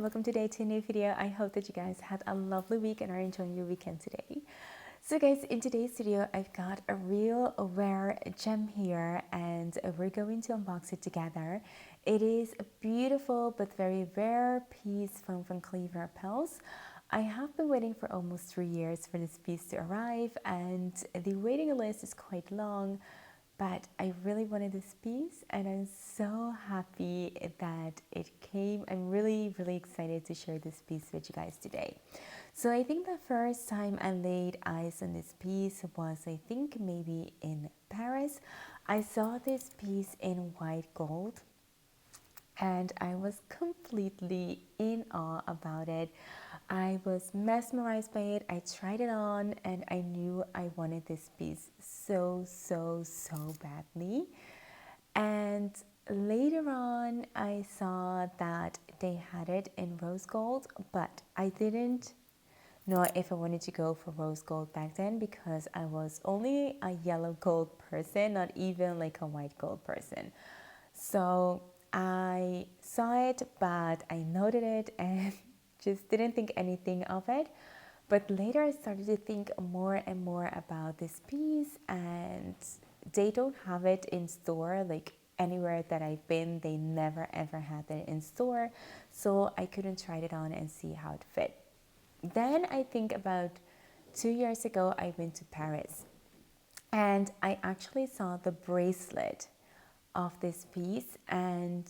welcome today to a new video. I hope that you guys had a lovely week and are enjoying your weekend today. So guys, in today's video I've got a real rare gem here and we're going to unbox it together. It is a beautiful but very rare piece from Cleef Arpels. I have been waiting for almost 3 years for this piece to arrive, and the waiting list is quite long. But I really wanted this piece and I'm so happy that it came. I'm really excited to share this piece with you guys today. So I think the first time I laid eyes on this piece was, I think, maybe in Paris. I saw this piece in white gold and I was completely in awe about it. I was mesmerized by it. I tried it on and I knew I wanted this piece so badly. And later on I saw that they had it in rose gold, but I didn't know if I wanted to go for rose gold back then because I was only a yellow gold person, not even like a white gold person. So I saw it, but I noted it and just didn't think anything of it. But later I started to think more and more about this piece, and they don't have it in store. Like anywhere that I've been, they never ever had it in store, so I couldn't try it on and see how it fit. Then I think about 2 years ago I went to Paris and I actually saw the bracelet of this piece and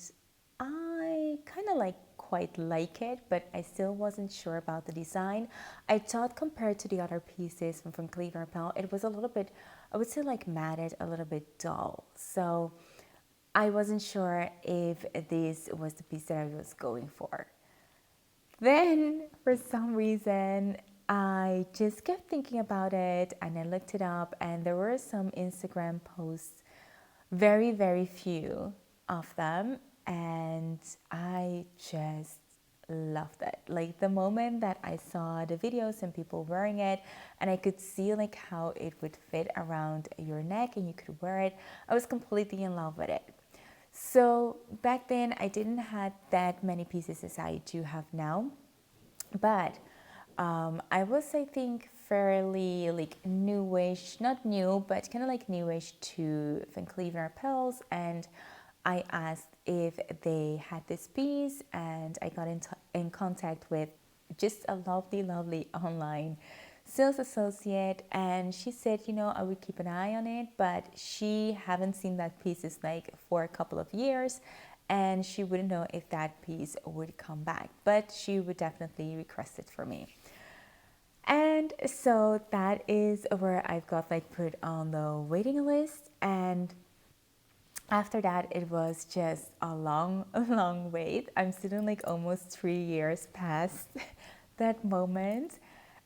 I kind of quite like it, but I still wasn't sure about the design. I thought compared to the other pieces from Cleef Arpels, it was a little bit, I would say, like matted, a little bit dull. So I wasn't sure if this was the piece that I was going for. Then for some reason I just kept thinking about it and I looked it up, and there were some Instagram posts, very few of them, and I just loved it. Like the moment that I saw the videos and people wearing it and I could see like how it would fit around your neck and you could wear it, I was completely in love with it. So back then I didn't have that many pieces as I do have now, but I was, I think, fairly like newish, not new, but kind of like newish to Van Cleef Arpels, and I asked if they had this piece, and I got in contact with just a lovely online sales associate, and she said, you know, I would keep an eye on it, but she haven't seen that pieces like for a couple of years, and she wouldn't know if that piece would come back, but she would definitely request it for me. And so that is where I've got like put on the waiting list, and after that it was just a long wait. I'm sitting like almost 3 years past that moment,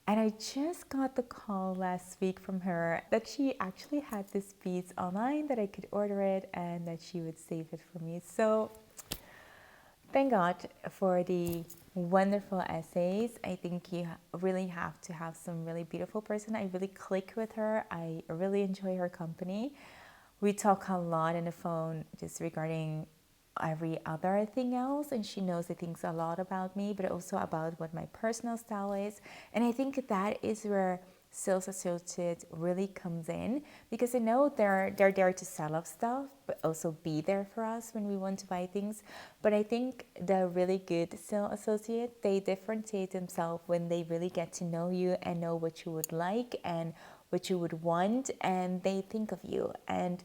and I just got the call last week from her that she actually had this piece online, that I could order it and that she would save it for me. So thank God for the wonderful essays. I think you really have to have some really beautiful person. I really click with her. I really enjoy her company. We talk a lot on the phone just regarding every other thing else, and she knows the things a lot about me, but also about what my personal style is. And I think that is where sales associate really comes in, because I know they're there to sell us stuff but also be there for us when we want to buy things. But I think the really good sales associate, they differentiate themselves when they really get to know you and know what you would like and what you would want, and they think of you. And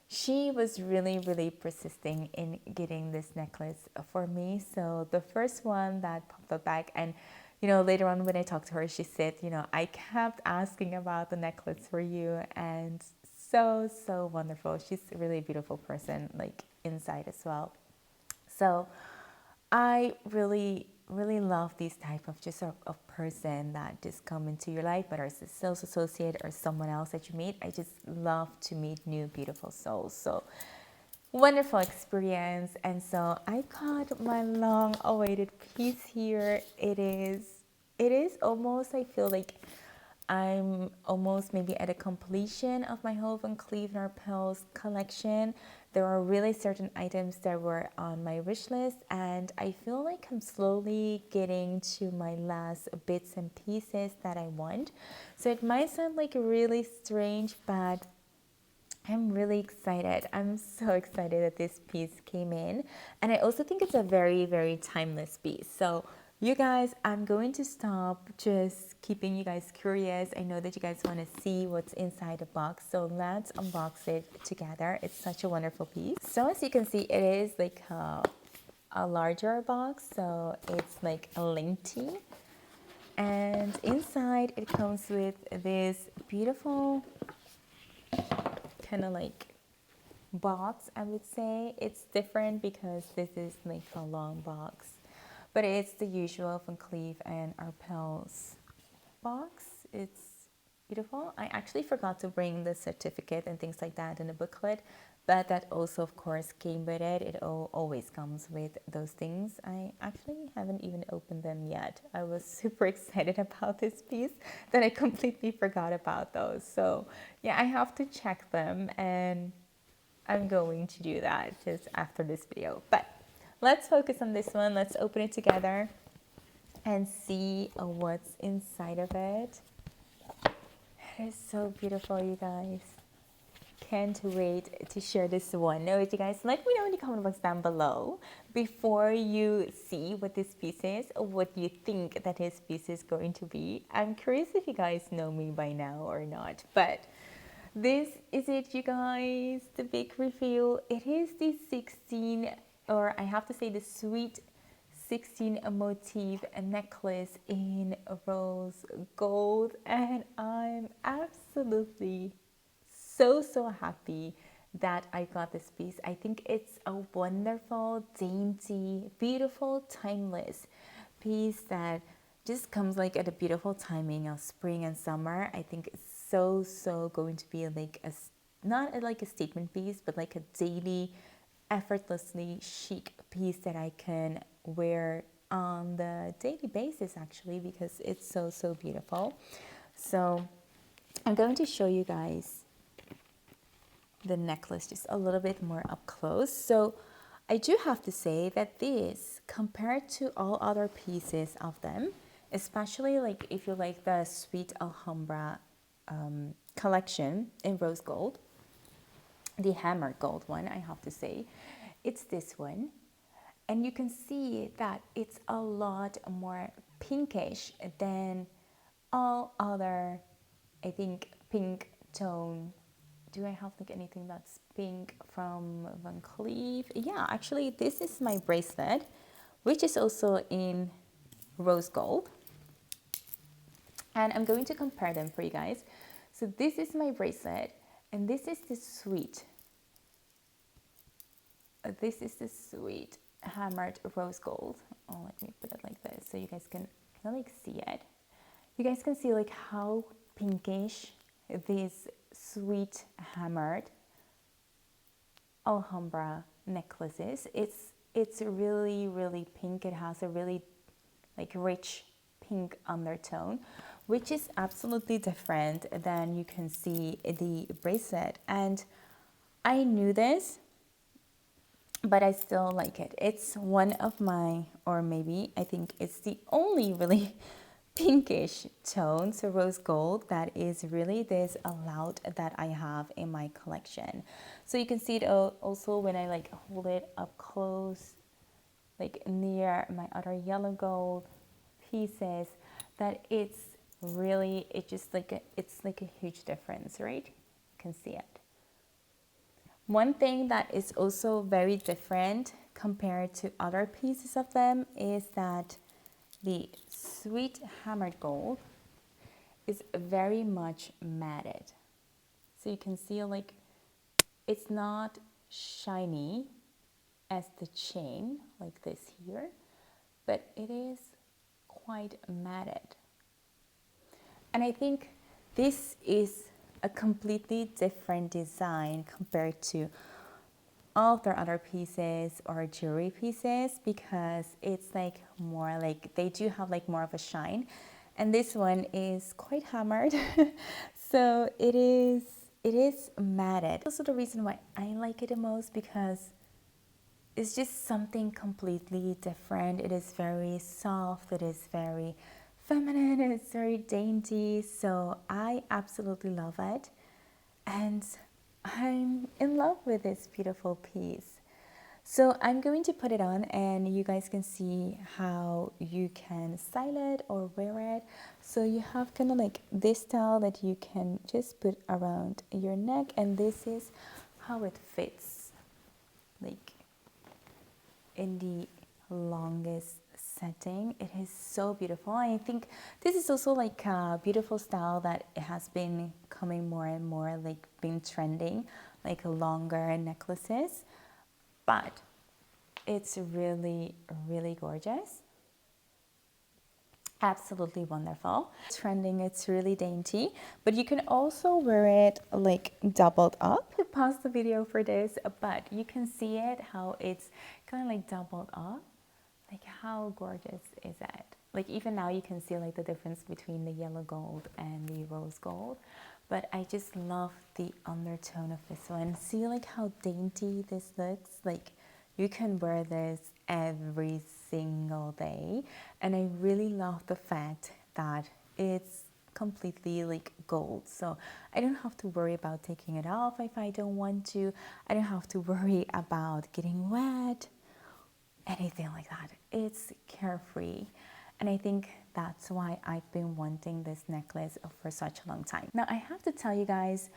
she was really persisting in getting this necklace for me. So the first one that popped up back, and you know, later on when I talked to her, she said, you know, I kept asking about the necklace for you, and so wonderful. She's a really beautiful person, like inside as well. So I really love these type of just of person that just come into your life, whether it's a sales associate or someone else that you meet. I just love to meet new beautiful souls. So wonderful experience. And so I got my long awaited piece here. It is almost, I feel like I'm almost maybe at a completion of my whole Van Cleef Arpels collection. There are really certain items that were on my wish list, and I feel like I'm slowly getting to my last bits and pieces that I want. So it might sound like really strange, but I'm really excited. I'm so excited that this piece came in. And I also think it's a very, very timeless piece. So you guys, I'm going to stop just keeping you guys curious. I know that you guys want to see what's inside the box. So let's unbox it together. It's such a wonderful piece. So as you can see, it is like a larger box. So it's like a lengthy. And inside it comes with this beautiful kind of like box, I would say. It's different because this is like a long box, but it's the usual from Cleef and Arpels box. It's beautiful. I actually forgot to bring the certificate and things like that in the booklet, but that also of course came with it. It always comes with those things. I actually haven't even opened them yet. I was super excited about this piece that I completely forgot about those. So yeah, I have to check them, and I'm going to do that just after this video. But let's focus on this one. Let's open it together and see what's inside of it. It is so beautiful, you guys. Can't wait to share this one with you guys. Let me know in the comment box down below before you see what this piece is, or what you think that this piece is going to be. I'm curious if you guys know me by now or not, but this is it, you guys, the big reveal. It is the 16, or I have to say the sweet 16 motif necklace in rose gold, and I'm absolutely so happy that I got this piece. I think it's a wonderful, dainty, beautiful, timeless piece that just comes like at a beautiful timing of spring and summer. I think it's so going to be like a, not like a statement piece, but like a daily, effortlessly chic piece that I can wear on the daily basis, actually, because it's so beautiful. So I'm going to show you guys the necklace just a little bit more up close. So I do have to say that this, compared to all other pieces of them, especially like if you like the Sweet Alhambra collection in rose gold, the hammered gold one, I have to say, it's this one. And you can see that it's a lot more pinkish than all other, I think, pink tone. Do I have like anything that's pink from Van Cleef? Yeah, actually this is my bracelet, which is also in rose gold. And I'm going to compare them for you guys. So this is my bracelet, and this is the sweet. This is the sweet hammered rose gold. Oh, let me put it like this so you guys can like see it. You guys can see like how pinkish this sweet hammered Alhambra necklace is. It's really pink. It has a really like rich pink undertone, which is absolutely different than you can see the bracelet. And I knew this, but I still like it. It's one of my, or maybe I think it's the only really pinkish tone, so rose gold, that is really this allowed that I have in my collection. So you can see it also when I like hold it up close, like near my other yellow gold pieces, that it's really, it just like it's like a huge difference, right? You can see it. One thing that is also very different compared to other pieces of them is that the sweet hammered gold is very much matted. So you can see like it's not shiny as the chain like this here, but it is quite matted. And I think this is a completely different design compared to all of their other pieces or jewelry pieces, because it's like more like they do have like more of a shine, and this one is quite hammered. So it is it is matted. Also the reason why I like it the most, because it's just something completely different. It is very soft, it is very feminine, it's very dainty. So I absolutely love it. And I'm in love with this beautiful piece. So I'm going to put it on and you guys can see how you can style it or wear it. So you have kind of like this style that you can just put around your neck, and this is how it fits, like in the longest setting. It is so beautiful. I think this is also like a beautiful style that has been coming more and more, like been trending, like longer necklaces, but it's really, really gorgeous. Absolutely wonderful. Trending, it's really dainty, but you can also wear it like doubled up. I pause the video for this, but you can see it how it's kind of like doubled up. Like how gorgeous is it? Like even now you can see like the difference between the yellow gold and the rose gold, but I just love the undertone of this one. See like how dainty this looks. Like you can wear this every single day, and I really love the fact that it's completely like gold, so I don't have to worry about taking it off if I don't want to. I don't have to worry about getting wet, anything like that. It's carefree, and I think that's why I've been wanting this necklace for such a long time. Now I have to tell you guys,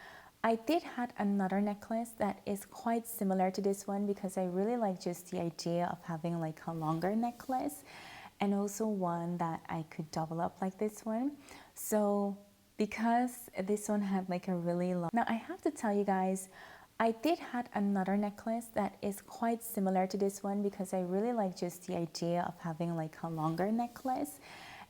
I did had another necklace that is quite similar to this one, because I really like just the idea of having like a longer necklace, and also one that I could double up like this one. So because this one had like a really long, now I have to tell you guys, I did had another necklace that is quite similar to this one, because I really like just the idea of having like a longer necklace,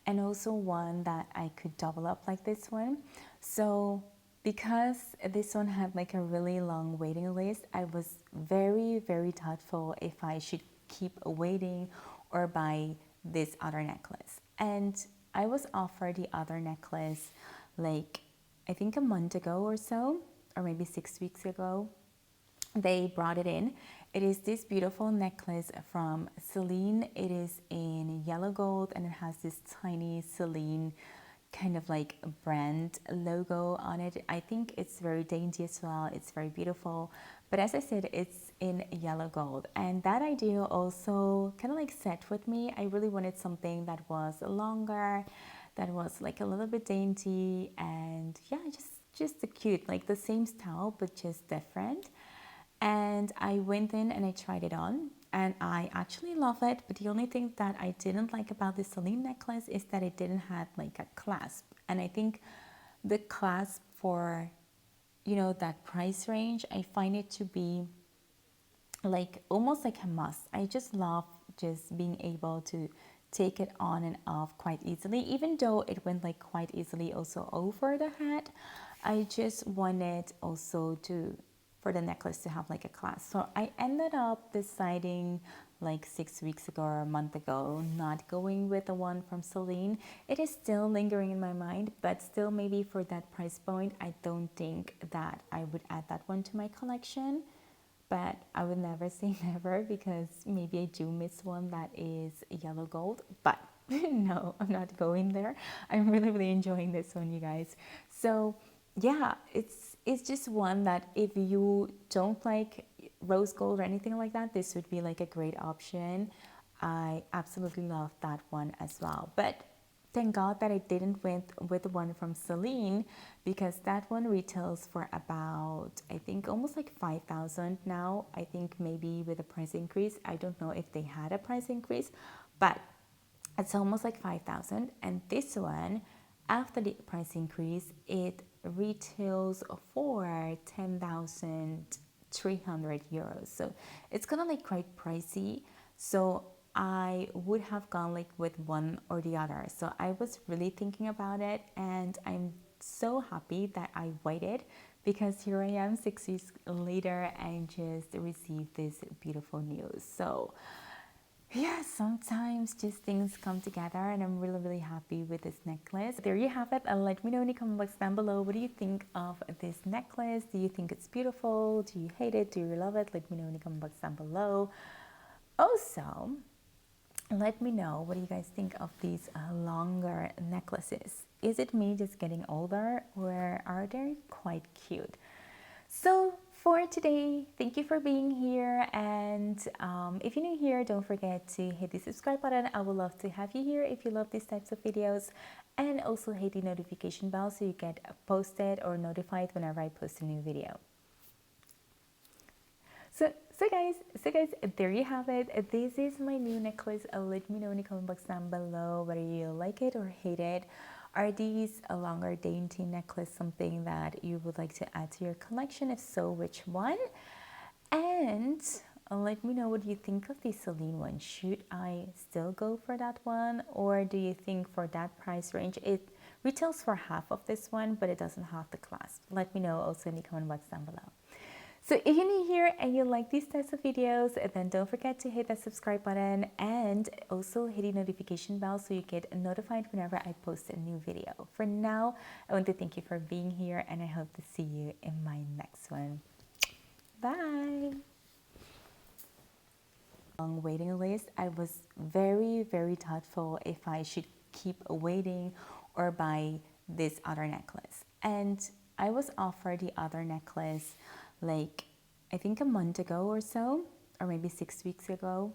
and also one that I could double up like this one. So because this one had like a really long waiting list, I was very, very thoughtful if I should keep waiting or buy this other necklace. And I was offered the other necklace like I think a month ago or so, or maybe 6 weeks ago. They brought it in. It is this beautiful necklace from Seline. It is in yellow gold, and it has this tiny Seline kind of like brand logo on it. I think it's very dainty as well. It's very beautiful, but as I said, it's in yellow gold, and that idea also kind of like set with me. I really wanted something that was longer, that was like a little bit dainty, and yeah, just cute, like the same style but just different. And I went in and I tried it on, and I actually love it. But the only thing that I didn't like about the Seline necklace is that it didn't have like a clasp. And I think the clasp for, you know, that price range, I find it to be like almost like a must. I just love just being able to take it on and off quite easily, even though it went like quite easily also over the head. I just wanted also to, for the necklace to have like a clasp. So I ended up deciding like 6 weeks ago or a month ago, not going with the one from Seline. It is still lingering in my mind, but still maybe for that price point, I don't think that I would add that one to my collection. But I would never say never, because maybe I do miss one that is yellow gold. But no, I'm not going there. I'm really, really enjoying this one, you guys. So yeah, it's just one that if you don't like rose gold or anything like that, this would be like a great option. I absolutely love that one as well. But thank God that I didn't went with the one from Seline, because that one retails for about, I think almost like 5,000 now. I think maybe with a price increase, I don't know if they had a price increase, but it's almost like 5,000. And this one, after the price increase, it retails for 10,300 euros. So it's kind of like quite pricey. So I would have gone like with one or the other. So I was really thinking about it, and I'm so happy that I waited, because here I am 6 weeks later and just received this beautiful news. So yeah, sometimes just things come together and I'm really happy with this necklace. There you have it. Let me know in the comment box down below. What do you think of this necklace? Do you think it's beautiful? Do you hate it? Do you love it? Let me know in the comment box down below. Also, let me know what do you guys think of these longer necklaces. Is it me just getting older, or are they quite cute? So for today, thank you for being here, and if you're new here, don't forget to hit the subscribe button. I would love to have you here if you love these types of videos, and also hit the notification bell so you get posted or notified whenever I post a new video. So guys, there you have it. This is my new necklace. Let me know in the comment box down below whether you like it or hate it. Are these a longer dainty necklace something that you would like to add to your collection? If so, which one? And let me know what you think of the Seline one. Should I still go for that one, or do you think for that price range it retails for half of this one but it doesn't have the clasp? Let me know also in the comment box down below. So if you're new here and you like these types of videos, then don't forget to hit that subscribe button and also hit the notification bell so you get notified whenever I post a new video. For now, I want to thank you for being here, and I hope to see you in my next one. Bye! Long waiting list, I was very thoughtful if I should keep waiting or buy this other necklace. And I was offered the other necklace like I think a month ago or so, or maybe 6 weeks ago.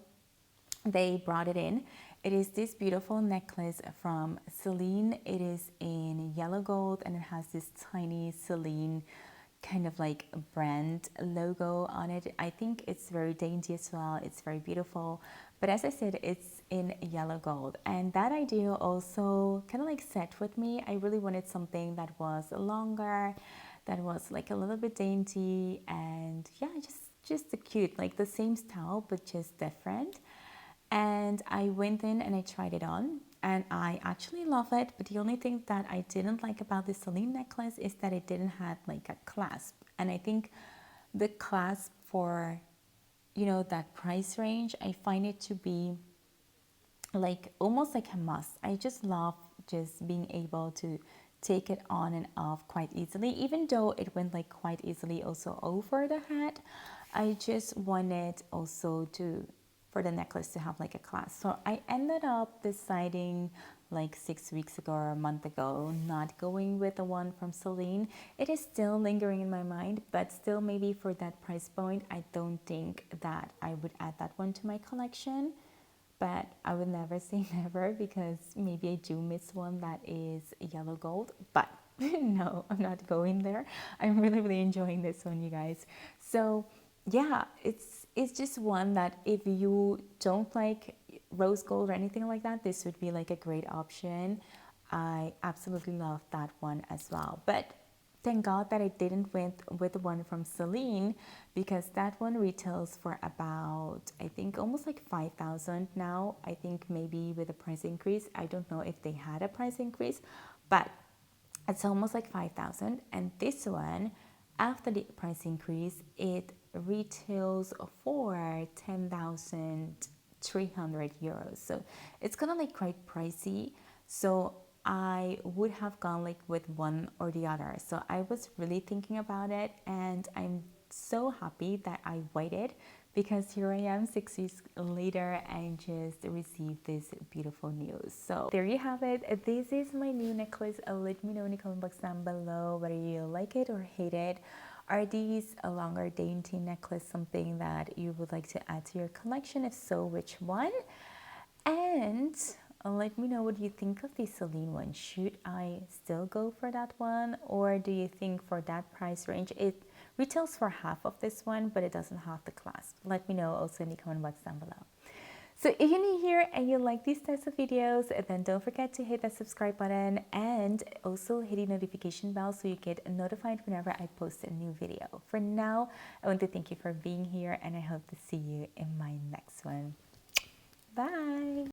They brought it in. It is this beautiful necklace from Seline. It is in yellow gold and it has this tiny Seline kind of like brand logo on it. I think it's very dainty as well. It's very beautiful. But as I said, it's in yellow gold. And that idea also kind of like set with me. I really wanted something that was longer, that was like a little bit dainty, and yeah, just cute, like the same style but just different. And I went in and I tried it on, and I actually love it. But the only thing that I didn't like about this Seline necklace is that it didn't have like a clasp. And I think the clasp for, you know, that price range, I find it to be like almost like a must. I just love just being able to take it on and off quite easily, even though it went like quite easily also over the hat. I just wanted also to for the necklace to have like a clasp. So I ended up deciding like 6 weeks ago or a month ago not going with the one from Seline. It is still lingering in my mind, but still maybe for that price point I don't think that I would add that one to my collection. But I would never say never, because maybe I do miss one that is yellow gold. But no, I'm not going there. I'm really enjoying this one, you guys. So yeah, it's just one that if you don't like rose gold or anything like that, this would be like a great option. I absolutely love that one as well. But thank God that I didn't went with the one from Seline, because that one retails for about, I think, almost like 5,000 now. I think maybe with a price increase, I don't know if they had a price increase, but it's almost like 5,000. And this one, after the price increase, it retails for 10,300 euros. So it's kind of like quite pricey. So I would have gone like with one or the other. So I was really thinking about it, and I'm so happy that I waited, because here I am 6 weeks later and just received this beautiful news. So there you have it. This is my new necklace. Let me know in the comment box down below whether you like it or hate it. Are these a longer dainty necklace something that you would like to add to your collection? If so, which one? And let me know what you think of the Seline one. Should I still go for that one, or do you think for that price range it retails for half of this one but it doesn't have the clasp? Let me know also in the comment box down below. So if you're new here and you like these types of videos, then don't forget to hit that subscribe button and also hit the notification bell so you get notified whenever I post a new video. For now, I want to thank you for being here, and I hope to see you in my next one. Bye!